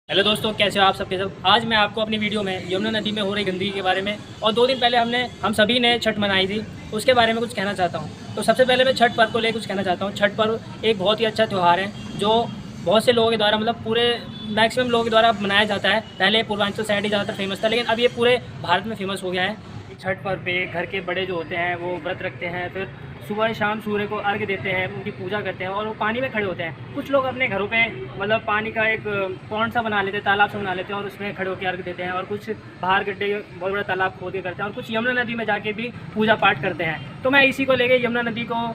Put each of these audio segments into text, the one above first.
Hello दोस्तों, कैसे हो आप सबके सब। आज मैं आपको अपनी वीडियो में यमुना नदी में हो रही गंदगी के बारे में और 2 दिन पहले हम सभी ने छठ मनाई थी, उसके बारे में कुछ कहना चाहता हूँ। तो सबसे पहले मैं छठ पर्व को लेकर कुछ कहना चाहता हूँ। छठ पर्व एक बहुत ही अच्छा त्यौहार है जो बहुत से लोगों के द्वारा पूरे मैक्सिमम लोगों के द्वारा मनाया जाता है। पहले पूर्वांचल साइड ही ज़्यादातर फेमस था, लेकिन अब ये पूरे भारत में फेमस हो गया है। छठ पर्व पे घर के बड़े जो होते हैं वो व्रत रखते हैं, फिर सुबह शाम सूर्य को अर्घ्य देते हैं, उनकी पूजा करते हैं और वो पानी में खड़े होते हैं। कुछ लोग अपने घरों पे पानी का एक पॉन्ड सा बना लेते हैं, तालाब सा बना लेते हैं और उसमें खड़े होकर अर्घ्य देते हैं। और कुछ बाहर गड्ढे बहुत बड़ा तालाब खोद के करते हैं और कुछ यमुना नदी में जाके भी पूजा पाठ करते हैं। तो मैं इसी को लेके यमुना नदी को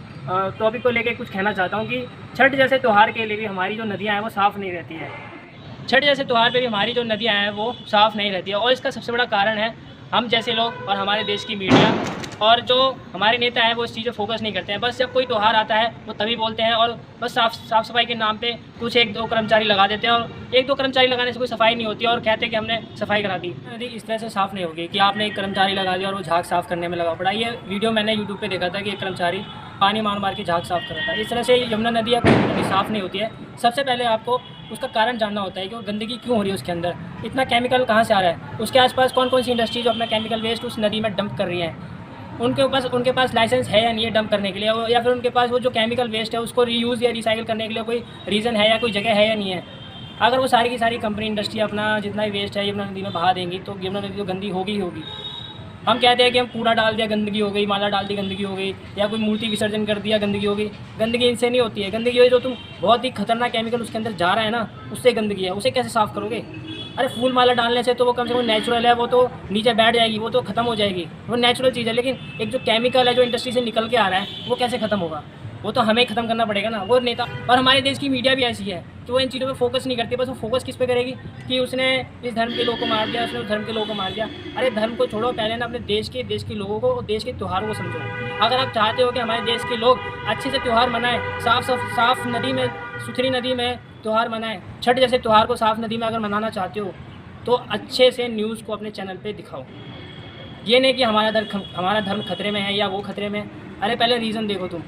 टॉपिक को लेके कुछ कहना चाहता हूँ कि छठ जैसे त्यौहार के लिए भी हमारी जो नदियाँ हैं वो साफ़ नहीं रहती है। छठ जैसे त्यौहार पे भी हमारी जो नदियाँ हैं वो साफ़ नहीं रहती है और इसका सबसे बड़ा कारण है हम जैसे लोग और हमारे देश की मीडिया और जो हमारे नेता हैं वो इस चीज़ पर फोकस नहीं करते हैं। बस जब कोई त्यौहार आता है वो तभी बोलते हैं और बस साफ़ सफाई के नाम पे कुछ 1-2 कर्मचारी लगा देते हैं और 1-2 कर्मचारी लगाने से कोई सफाई नहीं होती है और कहते हैं कि हमने सफाई करा दी। नदी इस तरह से साफ़ नहीं होगी कि आपने एक कर्मचारी लगा दिया और वो झाग साफ़ करने में लगा पड़ा। ये वीडियो मैंने यूट्यूब पर देखा था कि एक कर्मचारी पानी मार के झाग साफ़ कर रहा था। इस तरह से यमुना नदी या कोई नदी साफ़ नहीं होती है। सबसे पहले आपको उसका कारण जानना होता है कि वो गंदगी क्यों हो रही है, उसके अंदर इतना केमिकल कहाँ से आ रहा है, उसके आसपास कौन कौन सी इंडस्ट्री जो अपना केमिकल वेस्ट उस नदी में डंप कर रही है, उनके पास लाइसेंस है या नहीं है डंप करने के लिए, या फिर उनके पास वो जो केमिकल वेस्ट है उसको रीयूज़ या रिसाइकिल करने के लिए कोई रीज़न है या कोई जगह है या नहीं है। अगर वो सारी की सारी कंपनी इंडस्ट्री अपना जितना भी वेस्ट है यमुना नदी में बहा देंगी तो यमुना नदी तो गंदी होगी ही होगी। हम कहते हैं कि हम कूड़ा डाल दिया गंदगी हो गई, माला डाल दी गंदगी हो गई, या कोई मूर्ति विसर्जन कर दिया गंदगी हो गई। गंदगी इनसे नहीं होती है। गंदगी हो जो तुम बहुत ही खतरनाक केमिकल उसके अंदर जा रहा है ना, उससे गंदगी है। उसे कैसे साफ़ करोगे? अरे फूल माला डालने से तो वो कम से कम नेचुरल है, वो तो नीचे बैठ जाएगी, वो तो ख़त्म हो जाएगी, वो नेचुरल चीज़ है। लेकिन एक जो केमिकल है जो इंडस्ट्री से निकल के आ रहा है वो कैसे ख़त्म होगा? वो तो हमें ख़त्म करना पड़ेगा ना। वो नेता और हमारे देश की मीडिया भी ऐसी है कि वो इन चीज़ों पे फोकस नहीं करती। बस वो फोकस किस पे करेगी कि उसने इस धर्म के लोगों को मार दिया, उसने उस धर्म के लोगों को मार दिया। अरे धर्म को छोड़ो, पहले ना अपने देश के लोगों को, देश के त्योहारों को समझो। अगर आप चाहते हो कि हमारे देश के लोग अच्छे से त्यौहार मनाएं, साफ़ नदी में, सुथरी नदी में त्यौहार मनाएं, छठ जैसे त्यौहार को साफ़ नदी में अगर मनाना चाहते हो तो अच्छे से न्यूज़ को अपने चैनल पे दिखाओ। ये नहीं कि हमारा धर्म खतरे में है या वो खतरे में है। अरे पहले रीज़न देखो, तुम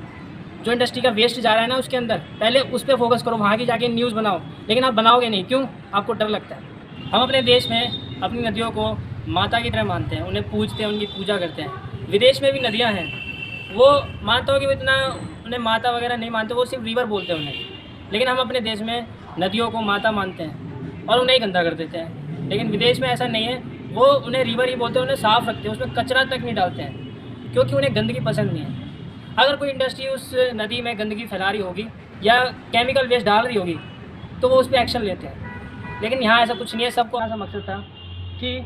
जो इंडस्ट्री का वेस्ट जा रहा है ना उसके अंदर, पहले उस पर फोकस करो, वहाँ की जाके न्यूज़ बनाओ। लेकिन आप बनाओगे नहीं, क्यों? आपको डर लगता है। हम अपने देश में अपनी नदियों को माता की तरह मानते हैं, उन्हें पूजते हैं, उनकी पूजा करते हैं। विदेश में भी नदियाँ हैं, वो मानता हो कि वो इतना उन्हें माता वगैरह नहीं मानते, वो सिर्फ रिवर बोलते हैं उन्हें। लेकिन हम अपने देश में नदियों को माता मानते हैं और उन्हें ही गंदा कर देते हैं। लेकिन विदेश में ऐसा नहीं है, वो उन्हें रिवर ही बोलते हैं, उन्हें साफ़ रखते हैं, उसमें कचरा तक नहीं डालते हैं क्योंकि उन्हें गंदगी पसंद नहीं है। अगर कोई इंडस्ट्री उस नदी में गंदगी फैला रही होगी या केमिकल वेस्ट डाल रही होगी तो वो उस पर एक्शन लेते हैं। लेकिन यहाँ ऐसा कुछ नहीं है। सबको ऐसा मकसद था कि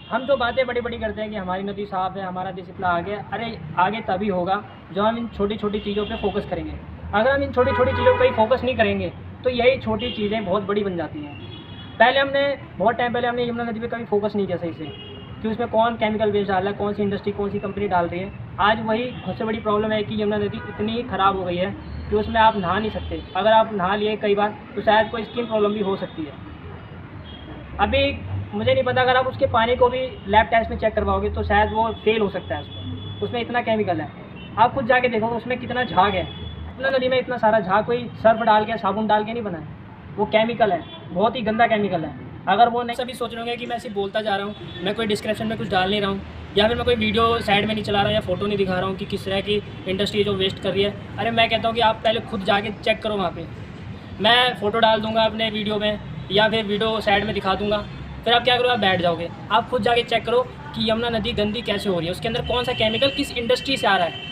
हम जो बातें बड़ी बड़ी करते हैं कि हमारी नदी साफ़ है, हमारा देश इतना आगे, अरे आगे तभी होगा जो हम इन छोटी छोटी चीज़ों पे फोकस करेंगे। अगर हम इन छोटी छोटी चीज़ों पर ही फोकस नहीं करेंगे तो यही छोटी चीज़ें बहुत बड़ी बन जाती हैं। बहुत टाइम पहले हमने यमुना नदी पे कभी फोकस नहीं किया सही से कि उसमें कौन केमिकल वेस्ट डाल रहा है, कौन सी इंडस्ट्री, कौन सी कंपनी डाल रही है। आज वही सबसे बड़ी प्रॉब्लम है कि यमुना नदी इतनी ख़राब हो गई है कि उसमें आप नहा नहीं सकते। अगर आप नहा लिए कई बार तो शायद कोई स्किन प्रॉब्लम भी हो सकती है। अभी मुझे नहीं पता, अगर आप उसके पानी को भी लैब टेस्ट में चेक करवाओगे तो शायद वो फेल हो सकता है। उसमें इतना केमिकल है, आप खुद जाके देखो उसमें कितना झाग है। यमुना नदी में इतना सारा झाग कोई सर्फ डाल के, साबुन डाल के नहीं बना है, वो केमिकल है, बहुत ही गंदा केमिकल है। अगर वो नहीं, सभी सोच रहे होंगे कि मैं सिर्फ बोलता जा रहा हूँ, मैं कोई डिस्क्रिप्शन में कुछ डाल नहीं रहा हूँ, या फिर मैं कोई वीडियो साइड में नहीं चला रहा या फोटो नहीं दिखा रहा हूँ कि किस तरह की इंडस्ट्री जो वेस्ट कर रही है। अरे मैं कहता हूँ कि आप पहले खुद जाके चेक करो वहाँ पे। मैं फ़ोटो डाल दूँगा अपने वीडियो में या फिर वीडियो साइड में दिखा दूँगा, फिर आप क्या करो, आप बैठ जाओगे। आप खुद जाके चेक करो कि यमुना नदी गंदी कैसे हो रही है, उसके अंदर कौन सा केमिकल किस इंडस्ट्री से आ रहा है।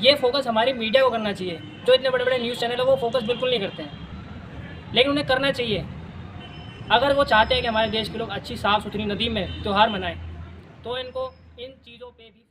ये फोकस हमारी मीडिया को करना चाहिए। जो इतने बड़े बड़े न्यूज़ चैनल है वो फोकस बिल्कुल नहीं करते हैं, लेकिन उन्हें करना चाहिए। अगर वो चाहते हैं कि हमारे देश के लोग अच्छी साफ़ सुथरी नदी में त्यौहार मनाएं तो इनको इन चीज़ों पे भी